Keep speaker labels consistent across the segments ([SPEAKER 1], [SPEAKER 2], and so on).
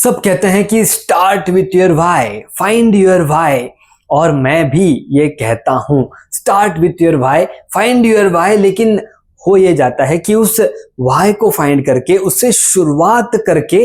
[SPEAKER 1] सब कहते हैं कि start with your why, find your why, और मैं भी ये कहता हूं start with your why, find your why. लेकिन हो ये जाता है कि उस व्हाई को फाइंड करके, उससे शुरुआत करके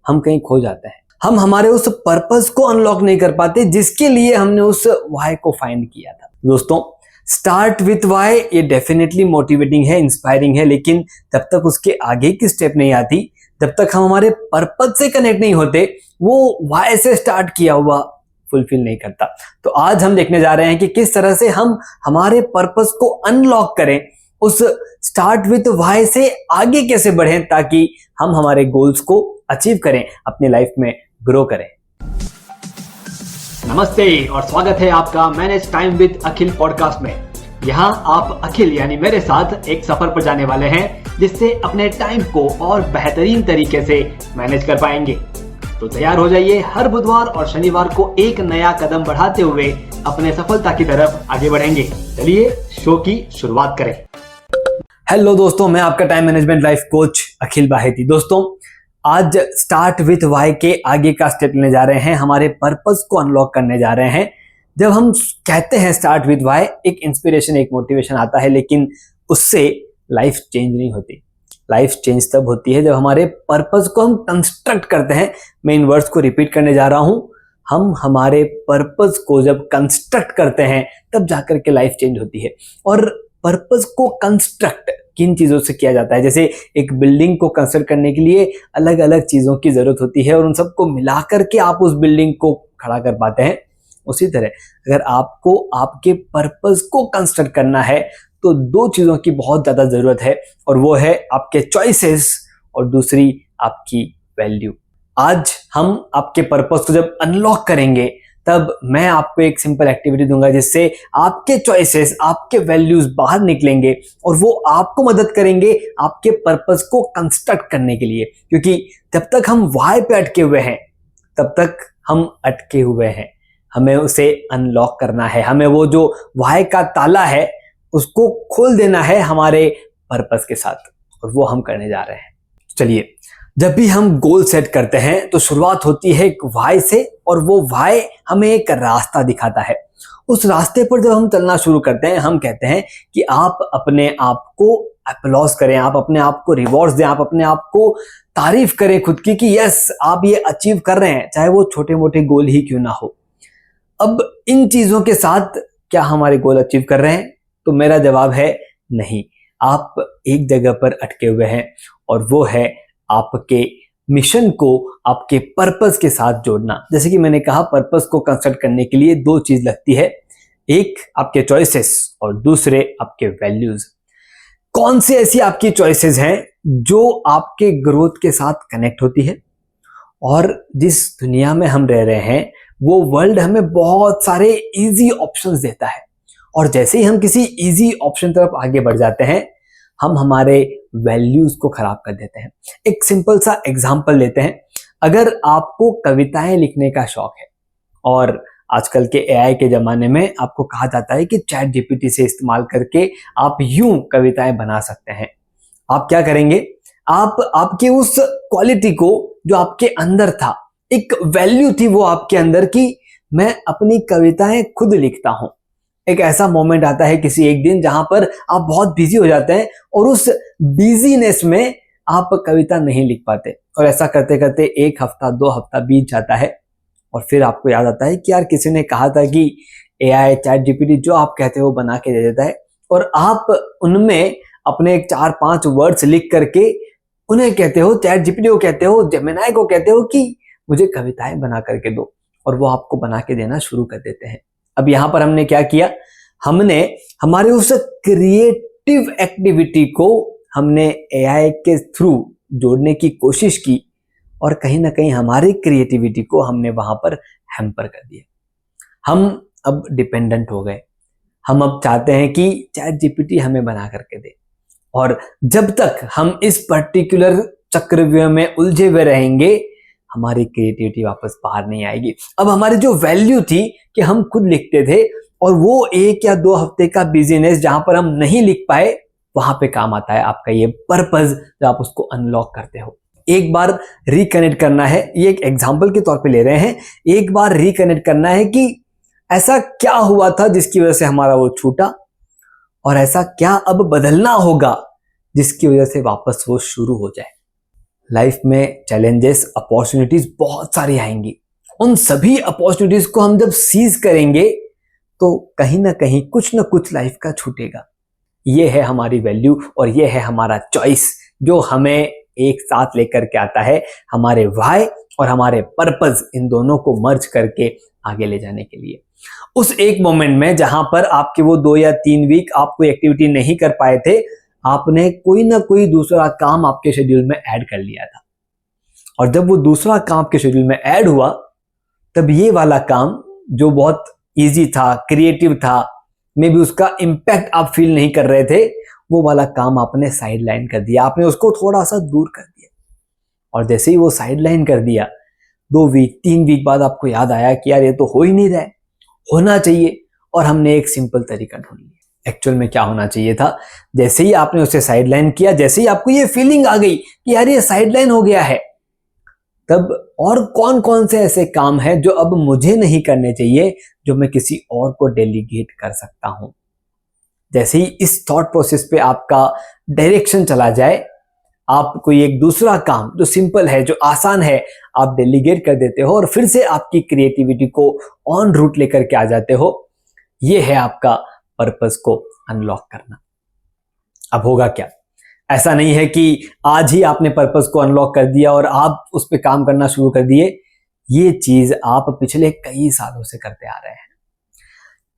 [SPEAKER 1] हम कहीं खो जाते हैं। हम हमारे उस पर्पस को अनलॉक नहीं कर पाते जिसके लिए हमने उस व्हाई को फाइंड किया था। दोस्तों, स्टार्ट विथ व्हाई ये डेफिनेटली मोटिवेटिंग है, इंस्पायरिंग है, लेकिन जब तक उसके आगे की स्टेप नहीं आती, जब तक हम हमारे पर्पस से कनेक्ट नहीं होते, वो व्हाई से स्टार्ट किया हुआ फुलफिल नहीं करता। तो आज हम देखने जा रहे हैं कि किस तरह से हम हमारे पर्पस को अनलॉक करें, उस स्टार्ट विथ व्हाई से आगे कैसे बढ़ें ताकि हम हमारे गोल्स को अचीव करें, अपनी लाइफ में ग्रो करें।
[SPEAKER 2] नमस्ते और स्वागत है आपका manage time with Akhil podcast में। यहाँ आप अखिल यानी मेरे साथ एक सफर पर जाने वाले हैं जिससे अपने टाइम को और बेहतरीन तरीके से मैनेज कर पाएंगे। तो तैयार हो जाइए, हर बुधवार और शनिवार को एक नया कदम बढ़ाते हुए अपने सफलता की तरफ आगे बढ़ेंगे। चलिए शो की शुरुआत करें।
[SPEAKER 1] हेलो दोस्तों, मैं आपका टाइम मैनेजमेंट लाइफ कोच अखिल बाहेती। दोस्तों, आज स्टार्ट विथ व्हाई के आगे का स्टेप लेने जा रहे हैं, हमारे पर्पस को अनलॉक करने जा रहे हैं। जब हम कहते हैं स्टार्ट विथ व्हाई, एक इंस्पिरेशन, एक मोटिवेशन आता है, लेकिन उससे लाइफ चेंज नहीं होती। लाइफ चेंज तब होती है जब हमारे पर्पस को हम कंस्ट्रक्ट करते हैं। मैं इन वर्ड्स को रिपीट करने जा रहा हूं, हम हमारे पर्पस को जब कंस्ट्रक्ट करते हैं तब जाकर के लाइफ चेंज होती है। और पर्पस को कंस्ट्रक्ट किन चीजों से किया जाता है? जैसे एक बिल्डिंग को कंस्ट्रक्ट करने के लिए अलग अलग चीजों की जरूरत होती है और उन सबको मिलाकर के आप उस बिल्डिंग को खड़ा कर पाते हैं। उसी तरह अगर आपको आपके पर्पस को कंस्ट्रक्ट करना है तो दो चीजों की बहुत ज्यादा जरूरत है, और वो है आपके चॉइसेस और दूसरी आपकी वैल्यू। आज हम आपके पर्पस को जब अनलॉक करेंगे तब मैं आपको एक सिंपल एक्टिविटी दूंगा जिससे आपके चॉइसेस, आपके वैल्यूज बाहर निकलेंगे और वो आपको मदद करेंगे आपके पर्पस को कंस्ट्रक्ट करने के लिए। क्योंकि जब तक हम व्हाई पे अटके हुए हैं तब तक हम अटके हुए हैं। हमें उसे अनलॉक करना है, हमें वो जो व्हाई का ताला है उसको खोल देना है हमारे पर्पस के साथ, और वो हम करने जा रहे हैं। चलिए, जब भी हम गोल सेट करते हैं तो शुरुआत होती है एक व्हाई से, और वो व्हाई हमें एक रास्ता दिखाता है। उस रास्ते पर जब हम चलना शुरू करते हैं, हम कहते हैं कि आप अपने आप को अपलॉज करें, आप अपने आप को रिवॉर्ड्स दें, आप अपने आप को तारीफ करें खुद की कि यस, आप ये अचीव कर रहे हैं, चाहे वो छोटे मोटे गोल ही क्यों ना हो। अब इन चीजों के साथ क्या हमारे गोल अचीव कर रहे हैं? तो मेरा जवाब है नहीं। आप एक जगह पर अटके हुए हैं, और वो है आपके मिशन को आपके पर्पस के साथ जोड़ना। जैसे कि मैंने कहा, पर्पस को कंस्ट्रक्ट करने के लिए दो चीज लगती है, एक आपके चॉइसेस और दूसरे आपके वैल्यूज। कौन सी ऐसी आपकी चॉइसेस हैं जो आपके ग्रोथ के साथ कनेक्ट होती है? और जिस दुनिया में हम रह रहे हैं वो वर्ल्ड हमें बहुत सारे इजी ऑप्शंस देता है, और जैसे ही हम किसी इजी ऑप्शन तरफ आगे बढ़ जाते हैं हम हमारे वैल्यूज को खराब कर देते हैं। एक सिंपल सा एग्जांपल लेते हैं। अगर आपको कविताएं लिखने का शौक है, और आजकल के एआई के जमाने में आपको कहा जाता है कि चैट जीपीटी से इस्तेमाल करके आप यूं कविताएं बना सकते हैं, आप क्या करेंगे? आप आपकी उस क्वालिटी को जो आपके अंदर था, एक वैल्यू थी वो आपके अंदर की, मैं अपनी कविताएं खुद लिखता हूं। एक ऐसा मोमेंट आता है किसी एक दिन जहां पर आप बहुत बिजी हो जाते हैं और उस बिजीनेस में आप कविता नहीं लिख पाते, और ऐसा करते करते एक हफ्ता, 2 हफ्ता बीत जाता है, और फिर आपको याद आता है कि यार किसी ने कहा था कि एआई, चैट जीपीटी जो आप कहते हो वो बना के दे देता है, और आप उनमें अपने 4-5 वर्ड्स लिख करके उन्हें कहते हो, चैट जीपीटी को कहते हो, जेमिनाई को कहते हो कि मुझे कविताएं बना करके दो, और वो आपको बना के देना शुरू कर देते हैं। अब यहां पर हमने क्या किया? हमने हमारे उस क्रिएटिव एक्टिविटी को हमने एआई के थ्रू जोड़ने की कोशिश की, और कहीं ना कहीं हमारी क्रिएटिविटी को हमने वहां पर हैम्पर कर दिया। हम अब डिपेंडेंट हो गए। हम अब चाहते हैं कि चैट जीपीटी हमें बना करके दे, और जब तक हम इस पर्टिकुलर चक्रव्यूह में उलझे हुए रहेंगे हमारी क्रिएटिविटी वापस बाहर नहीं आएगी। अब हमारी जो वैल्यू थी कि हम खुद लिखते थे, और वो 1 या 2 हफ्ते का बिजीनेस जहां पर हम नहीं लिख पाए, वहां पे काम आता है आपका ये पर्पस जब आप उसको अनलॉक करते हो। एक बार रिकनेक्ट करना है, ये एक एग्जाम्पल के तौर पे ले रहे हैं, एक बार रिकनेक्ट करना है कि ऐसा क्या हुआ था जिसकी वजह से हमारा वो छूटा, और ऐसा क्या अब बदलना होगा जिसकी वजह से वापस वो शुरू हो जाए। लाइफ में चैलेंजेस, अपॉर्चुनिटीज बहुत सारी आएंगी। उन सभी अपॉर्चुनिटीज को हम जब सीज करेंगे तो कहीं ना कहीं कुछ ना कुछ लाइफ का छूटेगा। ये है हमारी वैल्यू और ये है हमारा चॉइस जो हमें एक साथ लेकर के आता है हमारे व्हाई और हमारे पर्पस, इन दोनों को मर्ज करके आगे ले जाने के लिए। उस एक मोमेंट में जहां पर आपके वो 2 या 3 वीक आप कोई एक्टिविटी नहीं कर पाए थे, आपने कोई ना कोई दूसरा काम आपके शेड्यूल में ऐड कर लिया था, और जब वो दूसरा काम आपके शेड्यूल में ऐड हुआ तब ये वाला काम जो बहुत इजी था, क्रिएटिव था, मे बी उसका इम्पैक्ट आप फील नहीं कर रहे थे, वो वाला काम आपने साइड लाइन कर दिया, आपने उसको थोड़ा सा दूर कर दिया। और जैसे ही वो साइड लाइन कर दिया, 2 वीक 3 वीक बाद आपको याद आया कि यार ये तो हो ही नहीं रहा है, होना चाहिए, और हमने एक सिंपल तरीका ढूंढ लिया। एक्चुअल में क्या होना चाहिए था, जैसे ही आपने उसे साइड लाइन किया, जैसे ही आपको ये फीलिंग आ गई कि यार ये साइड लाइन हो गया है, तब और कौन कौन से ऐसे काम हैं जो अब मुझे नहीं करने चाहिए, जो मैं किसी और को डेलीगेट कर सकता हूं। जैसे ही इस थॉट प्रोसेस पे आपका डायरेक्शन चला जाए, आप कोई एक दूसरा काम जो सिंपल है, जो आसान है, आप डेलीगेट कर देते हो और फिर से आपकी क्रिएटिविटी को ऑन रूट लेकर के आ जाते हो। ये है आपका पर्पस को अनलॉक करना। अब होगा क्या, ऐसा नहीं है कि आज ही आपने पर्पस को अनलॉक कर दिया और आप उस पर काम करना शुरू कर दिए। ये चीज आप पिछले कई सालों से करते आ रहे हैं।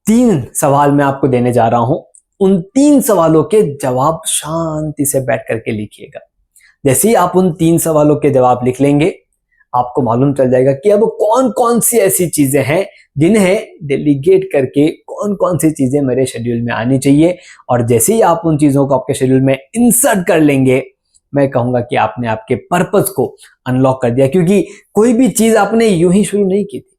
[SPEAKER 1] 3 सवाल मैं आपको देने जा रहा हूं, उन 3 सवालों के जवाब शांति से बैठ करके लिखिएगा। जैसे ही आप उन 3 सवालों के जवाब लिख लेंगे, आपको मालूम चल जाएगा कि अब कौन कौन सी ऐसी चीजें हैं जिन्हें डेलीगेट करके कौन कौन सी चीजें मेरे शेड्यूल में आनी चाहिए। और जैसे ही आप उन चीजों को आपके शेड्यूल में इंसर्ट कर लेंगे, मैं कहूंगा कि आपने आपके पर्पस को अनलॉक कर दिया, क्योंकि कोई भी चीज आपने यूं ही शुरू नहीं की थी।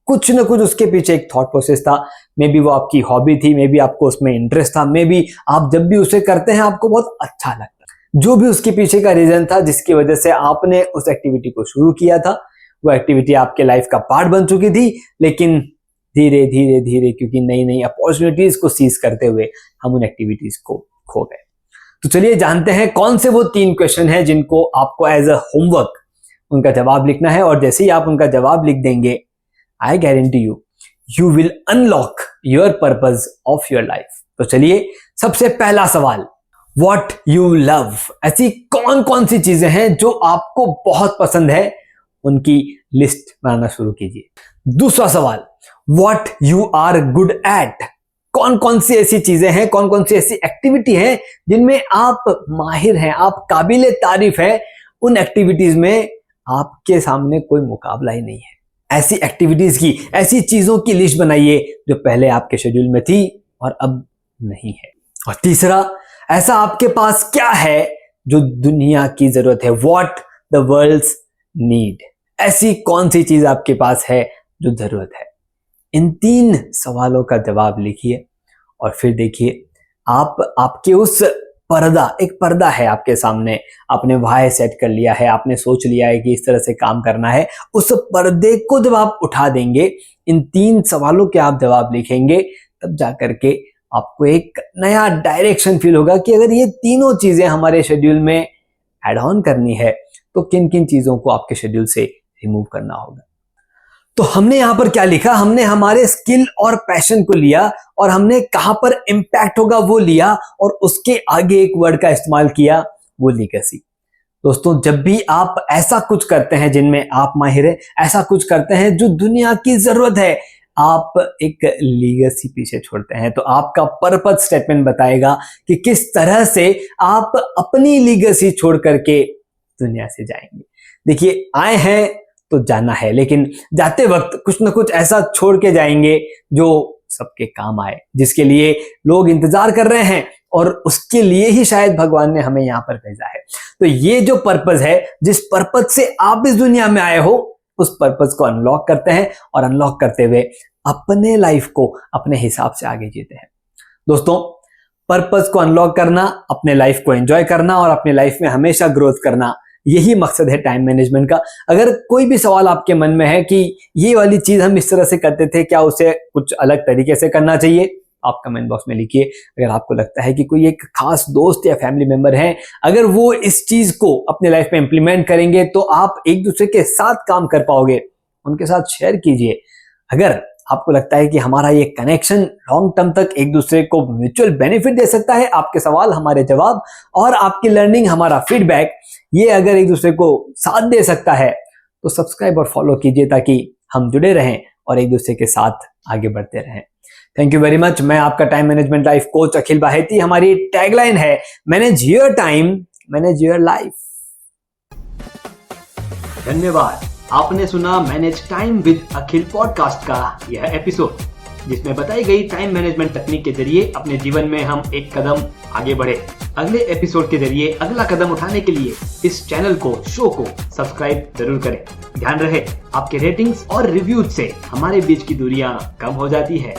[SPEAKER 1] कुछ ना कुछ उसके पीछे एक थॉट प्रोसेस था। मे बी वो आपकी हॉबी थी, मे बी आपको उसमें इंटरेस्ट था, मे बी आप जब भी उसे करते हैं आपको बहुत अच्छा लगता है। जो भी उसके पीछे का रीजन था जिसकी वजह से आपने उस एक्टिविटी को शुरू किया था, वो एक्टिविटी आपके लाइफ का पार्ट बन चुकी थी, लेकिन धीरे धीरे धीरे क्योंकि नई नई अपॉर्चुनिटीज को सीज करते हुए हम उन एक्टिविटीज को खो गए। तो चलिए जानते हैं कौन से वो 3 क्वेश्चन हैं जिनको आपको एज अ होमवर्क उनका जवाब लिखना है। और जैसे ही आप उनका जवाब लिख देंगे, I guarantee you will unlock your purpose of your life. तो चलिए, सबसे पहला सवाल, व्हाट यू लव। ऐसी कौन कौन सी चीजें हैं जो आपको बहुत पसंद है, उनकी लिस्ट बनाना शुरू कीजिए। दूसरा सवाल, what you are good at. कौन कौन सी ऐसी चीजें हैं, कौन कौन सी ऐसी एक्टिविटी हैं जिनमें आप माहिर हैं, आप काबिले तारीफ हैं। उन एक्टिविटीज में आपके सामने कोई मुकाबला ही नहीं है। ऐसी एक्टिविटीज की, ऐसी चीजों की लिस्ट बनाइए जो पहले आपके शेड्यूल में थी और अब नहीं है। और तीसरा, ऐसा आपके पास क्या है जो दुनिया की जरूरत है, व्हाट द वर्ल्ड्स नीड। ऐसी कौन सी चीज आपके पास है जो जरूरत है। इन 3 सवालों का जवाब लिखिए और फिर देखिए आप आपके उस एक पर्दा है आपके सामने, आपने वाय सेट कर लिया है, आपने सोच लिया है कि इस तरह से काम करना है। उस पर्दे को जब आप उठा देंगे, इन 3 सवालों के आप जवाब लिखेंगे, तब जाकर के आपको एक नया डायरेक्शन फील होगा कि अगर ये तीनों चीजें हमारे शेड्यूल में ऐड ऑन करनी है तो किन किन चीजों को आपके शेड्यूल से रिमूव करना होगा। तो हमने यहां पर क्या लिखा, हमने हमारे स्किल और पैशन को लिया और हमने कहां पर इंपैक्ट होगा वो लिया, और उसके आगे एक वर्ड का इस्तेमाल किया, वो लीगेसी। दोस्तों, जब भी आप ऐसा कुछ करते हैं जिनमें आप माहिर हैं, ऐसा कुछ करते हैं जो दुनिया की जरूरत है, आप एक लीगेसी पीछे छोड़ते हैं। तो आपका पर्पस स्टेटमेंट बताएगा कि किस तरह से आप अपनी लीगेसी छोड़ करके दुनिया से जाएंगे। देखिए, आए हैं तो जाना है, लेकिन जाते वक्त कुछ ना कुछ ऐसा छोड़ के जाएंगे जो सबके काम आए, जिसके लिए लोग इंतजार कर रहे हैं, और उसके लिए ही शायद भगवान ने हमें यहाँ पर भेजा है। तो ये जो पर्पस है, जिस पर्पस से आप इस दुनिया में आए हो, उस पर्पस को अनलॉक करते हैं और अनलॉक करते हुए अपने लाइफ को अपने हिसाब से आगे जीते हैं। दोस्तों, पर्पस को अनलॉक करना, अपने लाइफ को एंजॉय करना और अपने लाइफ में हमेशा ग्रोथ करना, यही मकसद है टाइम मैनेजमेंट का। अगर कोई भी सवाल आपके मन में है कि ये वाली चीज हम इस तरह से करते थे, क्या उसे कुछ अलग तरीके से करना चाहिए, आप कमेंट बॉक्स में लिखिए। अगर आपको लगता है कि कोई एक खास दोस्त या फैमिली मेंबर है, अगर वो इस चीज को अपने लाइफ में इंप्लीमेंट करेंगे तो आप एक दूसरे के साथ काम कर पाओगे, उनके साथ शेयर कीजिए। अगर आपको लगता है कि हमारा ये कनेक्शन लॉन्ग टर्म तक एक दूसरे को म्यूचुअल बेनिफिट दे सकता है, आपके सवाल हमारे जवाब और आपकी लर्निंग हमारा फीडबैक, ये अगर एक दूसरे को साथ दे सकता है तो सब्सक्राइब और फॉलो कीजिए ताकि हम जुड़े रहें और एक दूसरे के साथ आगे बढ़ते रहें। Thank you very much. मैं आपका टाइम मैनेजमेंट लाइफ कोच अखिल बाहेती। हमारी टैगलाइन है manage your time, manage your life.
[SPEAKER 2] धन्यवाद। आपने सुना manage time with Akhil podcast का यह एपिसोड, जिसमें बताई गई टाइम मैनेजमेंट तकनीक के जरिए अपने जीवन में हम एक कदम आगे बढ़े। अगले एपिसोड के जरिए अगला कदम उठाने के लिए इस चैनल को, शो को सब्सक्राइब जरूर करें। ध्यान रहे, आपके रेटिंग्स और रिव्यूज से हमारे बीच की दूरियां कम हो जाती है।